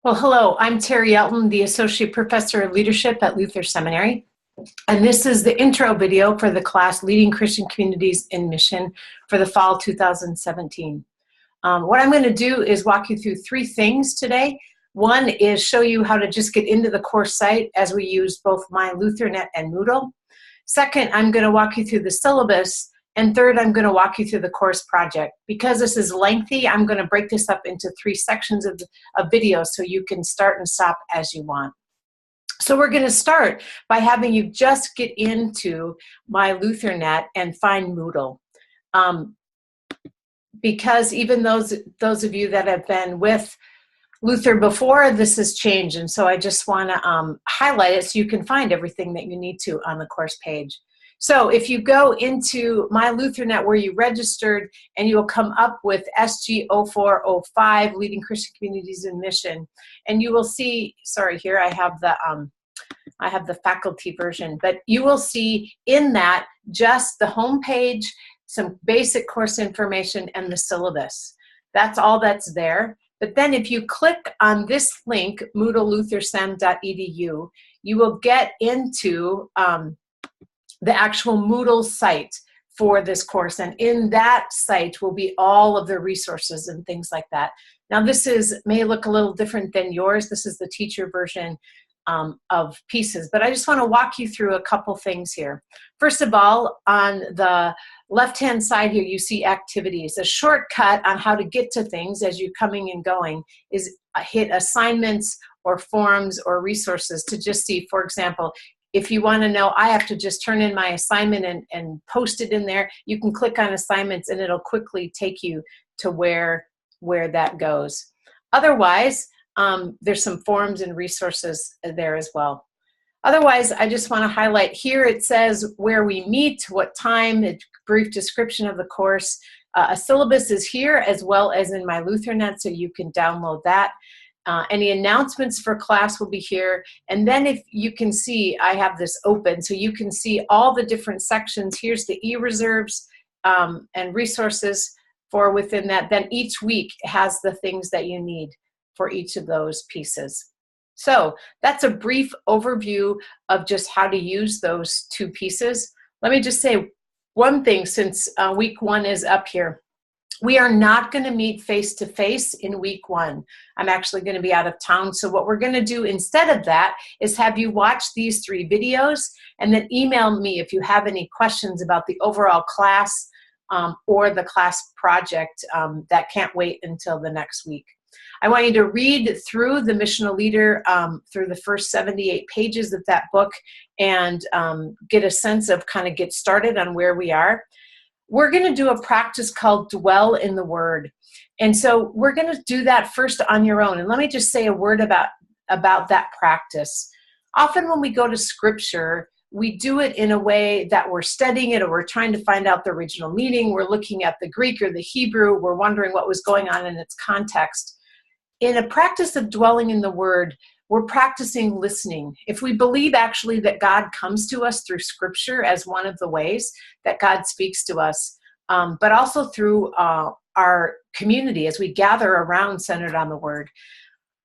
Well, hello, I'm Terry Elton, the Associate Professor of Leadership at Luther Seminary. And this is the intro video for the class Leading Christian Communities in Mission for the fall 2017. What I'm going to do is walk you through three things today. One is show you how to just get into the course site as we use both MyLutherNet and Moodle. Second, I'm going to walk you through the syllabus. And third, I'm going to walk you through the course project. Because this is lengthy, I'm going to break this up into three sections of videos so you can start and stop as you want. So we're going to start by having you just get into MyLutherNet and find Moodle. Because even those of you that have been with Luther before, this has changed. And so I just want to highlight it so you can find everything that you need to on the course page. So if you go into MyLutherNet where you registered, and you will come up with SG0405, Leading Christian Communities in Mission, and you will see, sorry, here I have the faculty version, but you will see in that just the home page, some basic course information, and the syllabus. That's all that's there. But then if you click on this link, moodleluthersem.edu, you will get into the actual Moodle site for this course. And in that site will be all of the resources and things like that. Now this may look a little different than yours. This is the teacher version of pieces, but I just want to walk you through a couple things here. First of all, on the left-hand side here, you see activities. A shortcut on how to get to things as you're coming and going is hit assignments or forms or resources to just see, for example, if you want to know, I have to just turn in my assignment and post it in there, you can click on assignments and it'll quickly take you to where that goes. Otherwise, there's some forms and resources there as well. Otherwise, I just want to highlight here, it says where we meet, what time, a brief description of the course. A syllabus is here as well as in MyLutherNet, so you can download that. Any announcements for class will be here. And then if you can see, I have this open, so you can see all the different sections. Here's the e-reserves and resources for within that. Then each week has the things that you need for each of those pieces. So that's a brief overview of just how to use those two pieces. Let me just say one thing since week one is up here. We are not going to meet face-to-face in week one. I'm actually going to be out of town. So what we're going to do instead of that is have you watch these three videos and then email me if you have any questions about the overall class or the class project that can't wait until the next week. I want you to read through the Missional Leader through the first 78 pages of that book and get a sense of get started on where we are. We're going to do a practice called Dwell in the Word. And so we're going to do that first on your own. And let me just say a word about that practice. Often when we go to Scripture, we do it in a way that we're studying it or we're trying to find out the original meaning. We're looking at the Greek or the Hebrew. We're wondering what was going on in its context. In a practice of dwelling in the Word, we're practicing listening. If we believe actually that God comes to us through Scripture as one of the ways that God speaks to us, but also through our community as we gather around centered on the Word,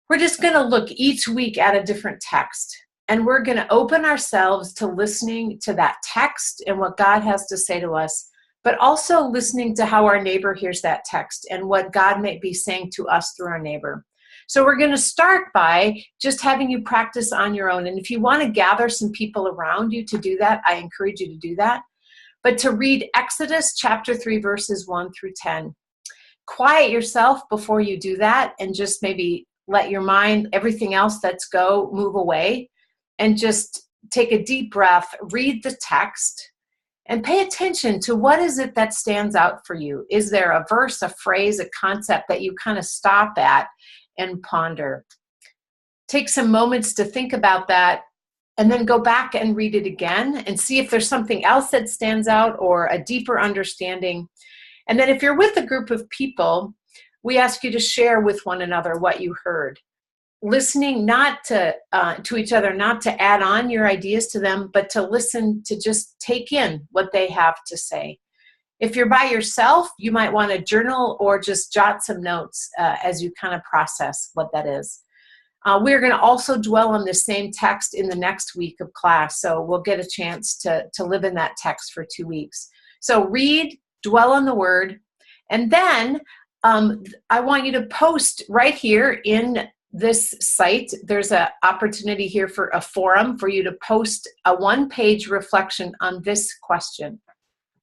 we're just going to look each week at a different text. And we're going to open ourselves to listening to that text and what God has to say to us, but also listening to how our neighbor hears that text and what God may be saying to us through our neighbor. So we're going to start by just having you practice on your own. And if you want to gather some people around you to do that, I encourage you to do that. But to read Exodus chapter 3, verses 1 through 10. Quiet yourself before you do that and just maybe let your mind, everything else that's move away. And just take a deep breath, read the text, and pay attention to what is it that stands out for you. Is there a verse, a phrase, a concept that you stop at and ponder? Take some moments to think about that and then go back and read it again and see if there's something else that stands out or a deeper understanding. And then if you're with a group of people, we ask you to share with one another what you heard. Listening not to each other, not to add on your ideas to them, but to listen, to just take in what they have to say. If you're by yourself, you might want to journal or just jot some notes as you process what that is. We're going to also dwell on the same text in the next week of class, so we'll get a chance to live in that text for 2 weeks. So read, dwell on the word, and then I want you to post right here in this site. There's an opportunity here for a forum for you to post a 1-page reflection on this question.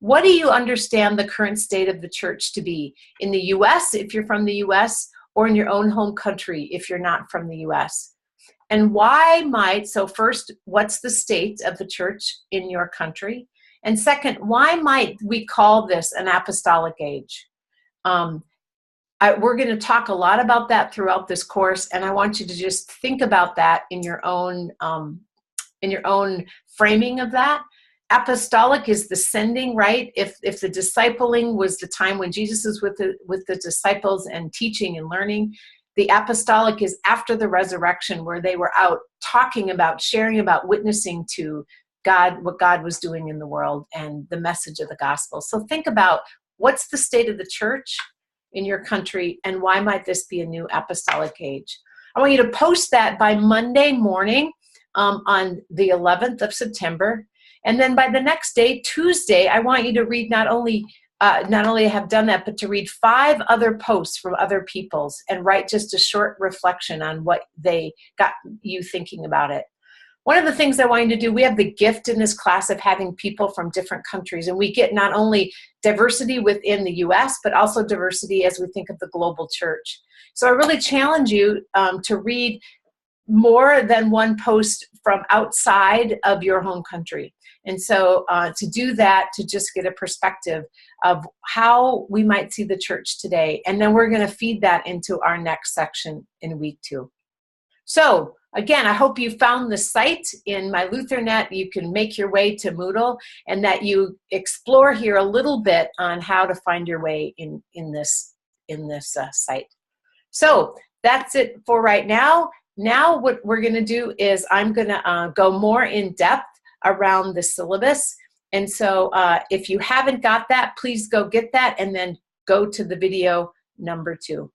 What do you understand the current state of the church to be in the U.S., if you're from the U.S., or in your own home country if you're not from the U.S.? And why might, so first, what's the state of the church in your country? And second, why might we call this an apostolic age? We're going to talk a lot about that throughout this course, and I want you to just think about that in your own framing of that. Apostolic is the sending, right? If the discipling was the time when Jesus was with the disciples and teaching and learning, the apostolic is after the resurrection, where they were out talking about, sharing about, witnessing to God, what God was doing in the world and the message of the gospel. So think about what's the state of the church in your country and why might this be a new apostolic age? I want you to post that by Monday morning on the 11th of September. And then by the next day, Tuesday, I want you to read not only have done that, but to read 5 other posts from other people's and write just a short reflection on what they got you thinking about it. One of the things I want you to do, we have the gift in this class of having people from different countries, and we get not only diversity within the U.S., but also diversity as we think of the global church. So I really challenge you to read more than one post from outside of your home country. And so to do that, to just get a perspective of how we might see the church today. And then we're going to feed that into our next section in week 2. So again, I hope you found the site in MyLutherNet. You can make your way to Moodle and that you explore here a little bit on how to find your way in this site. So that's it for right now. Now what we're going to do is I'm going to go more in depth around the syllabus. And so if you haven't got that, please go get that and then go to the video number 2.